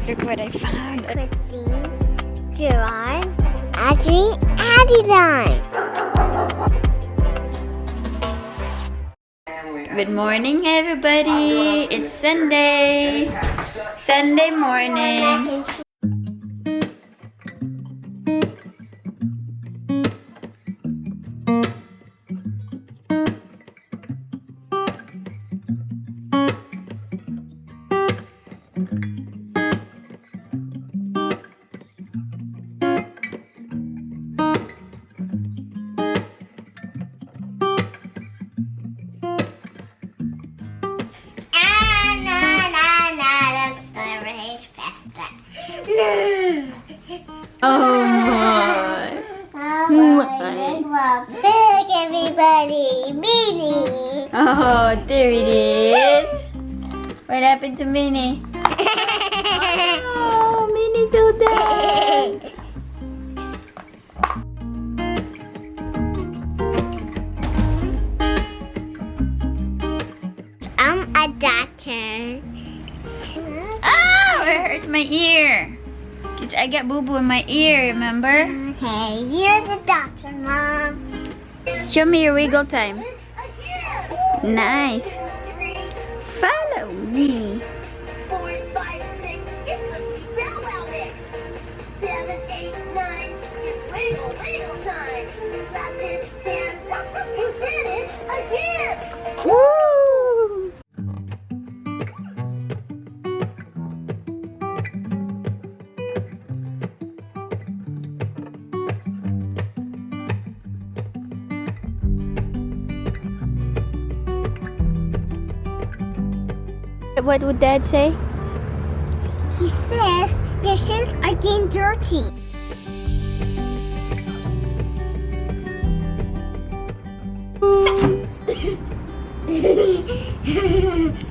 Look what I found. Christine, Gerard, Audrey, Adeline. Good morning, everybody. It's Sunday. Sunday morning. Oh my. Big everybody, Beanie. Oh, there it is. What happened to Minnie? Oh, Minnie fell down. I'm a doctor. Oh, it hurts my ear. I got boo-boo in my ear, remember? Okay, here's a doctor, Mom. Show me your wiggle time. Nice. Follow me. 4, 5, 6, it's the bell out there. 7, 8, 9, it's wiggle, wiggle time. Last is 10, you did it again. Woo! What would Dad say? He said your shoes are getting dirty.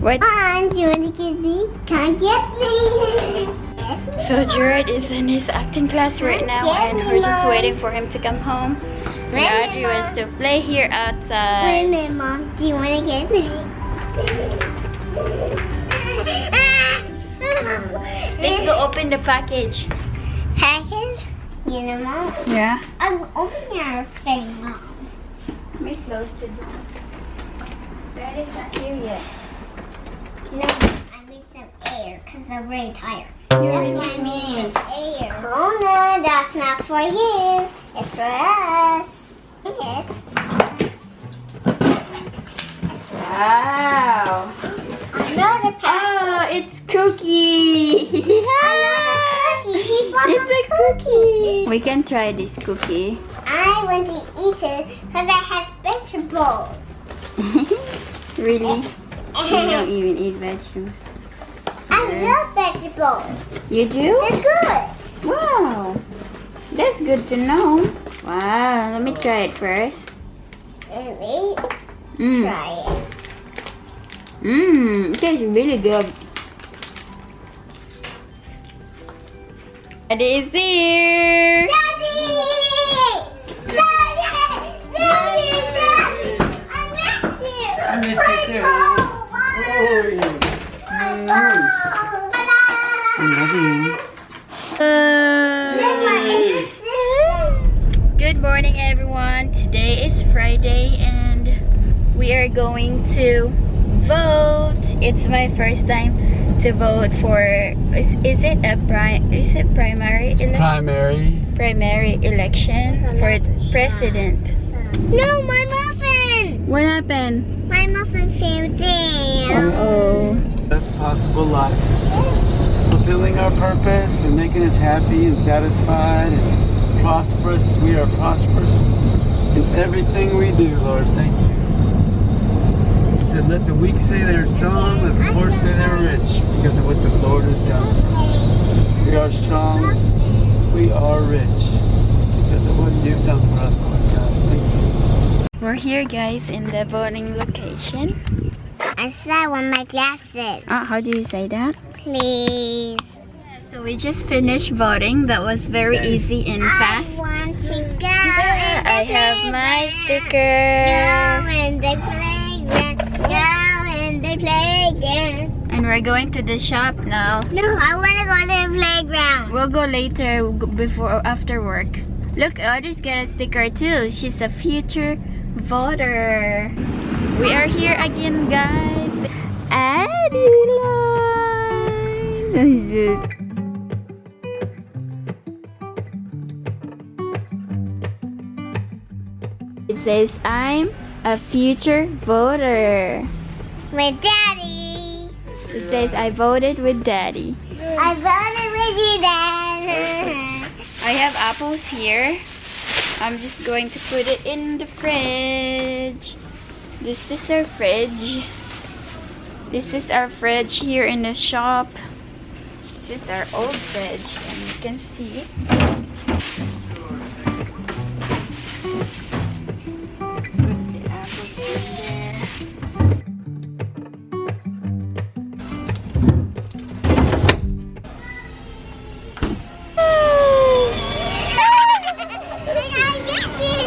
What? Mom, do you want to get me? Come get me. So Jared is in his acting class right now, and we're just waiting for him to come home. And Audrey was to play here Wait a outside. minute, Mom. Do you want to get me? Let's go open the package. Package? You know, Mom? Yeah. I'm opening your thing, Mom. Let me close the door. Dad is not here yet. No, I need some air because I'm very tired. You're That's why I need some air. Oh no, that's not for you. It's for us. Wow. Another package. Oh, it's cookie. Cookie. He bought It's us a cookie. We can try this cookie. I want to eat it because I have vegetables. Really? You don't even eat vegetables. I love vegetables. You do? They're good. Wow. That's good to know. Wow. Let me try it first. Let me try it. It tastes really good. Daddy is here. Daddy! Daddy! Daddy! Daddy! I missed you! I missed you too. Oh, Good morning, everyone. Today is Friday and we are going to vote. It's my first time to vote for is it primary election? Primary election for president. No, my muffin! What happened? My muffin fell down. Oh. Best possible life. Fulfilling our purpose and making us happy and satisfied and prosperous. We are prosperous in everything we do, Lord. Thank you. You said, let the weak say they're strong, let the poor say they're rich because of what the Lord has done. We are strong. We are rich because of what you've done for us, Lord God. Thank you. We're here, guys, in the voting location. I saw one of my glasses. How do you say that? Please. So we just finished voting. That was very easy and fast. I want to go. I have my sticker. Go in the playground. Go in the playground. And we're going to the shop now. No, I want to go to the playground. We'll go later after work. Look, Audrey's got a sticker too. She's a future voter. We are here again, guys. Adeline. It says, I'm a future voter. With Daddy. It says, I voted with Daddy. I voted with you, Dad. I have apples here. I'm just going to put it in the fridge. This is our fridge. This is our fridge here in the shop. This is our old fridge, and you can see it. Put the apples in there.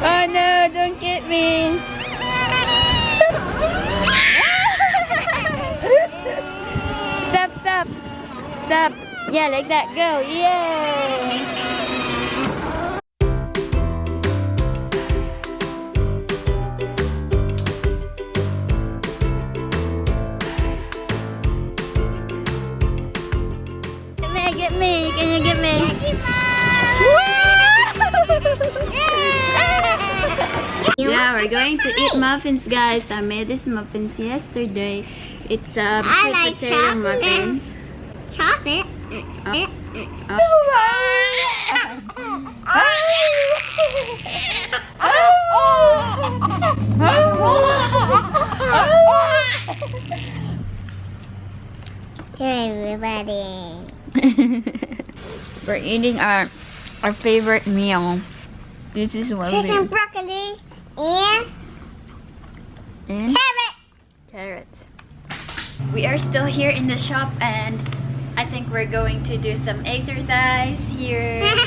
Oh no, don't get me. Stop, stop. Stop. Yeah, like that. Go. Yay. Get me. Can you get me? Yeah, we're going to eat muffins, guys. I made these muffins yesterday. It's sweet like potato chocolate. muffins. Chop it. Here, everybody. We're eating our favorite meal. This is what Chicken, broccoli, and carrots. We are still here in the shop, and I think we're going to do some exercise here. and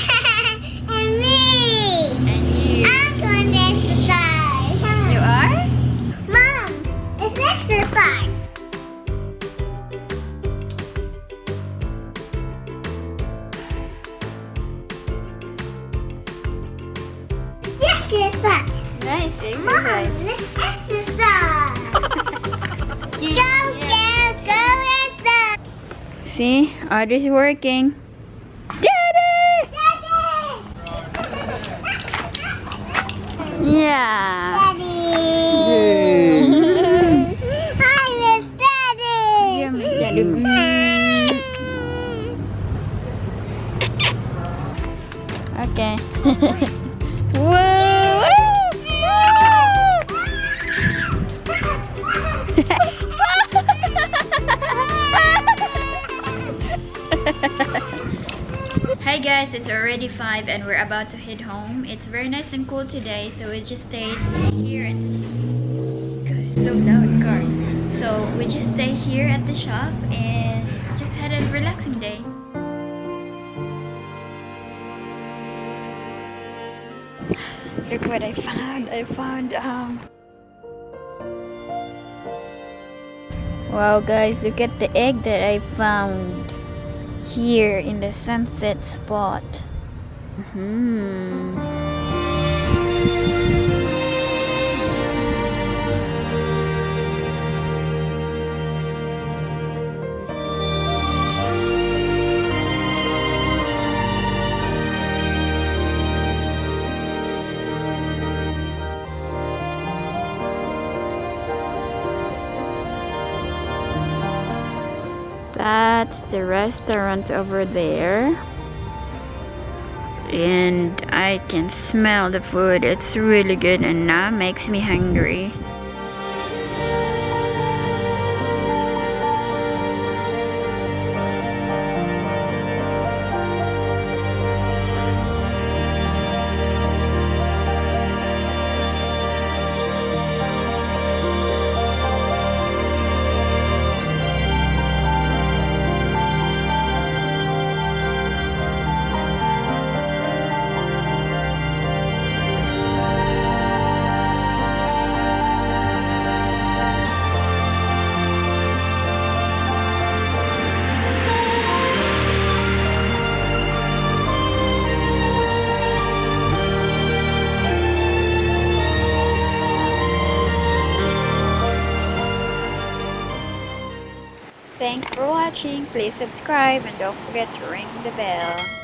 me. And you. I'm going to exercise. You are? Mom, it's exercise. Exercise. Nice Mom, exercise. let's exercise. You- Go, yeah. go, exercise. See, Audrey's working. Daddy! Yeah. Daddy. I miss Daddy. You miss Daddy. Okay. Whoa! Hi guys, it's already 5 and we're about to head home. It's very nice and cool today, so we just stayed here at God, it's so loud car. So we just stay here at the shop and just had a relaxing day. Look what I found. Wow guys, look at the egg that I found here in the sunset spot. That's the restaurant over there. And I can smell the food. It's really good and now makes me hungry. Thanks for watching. Please subscribe and don't forget to ring the bell.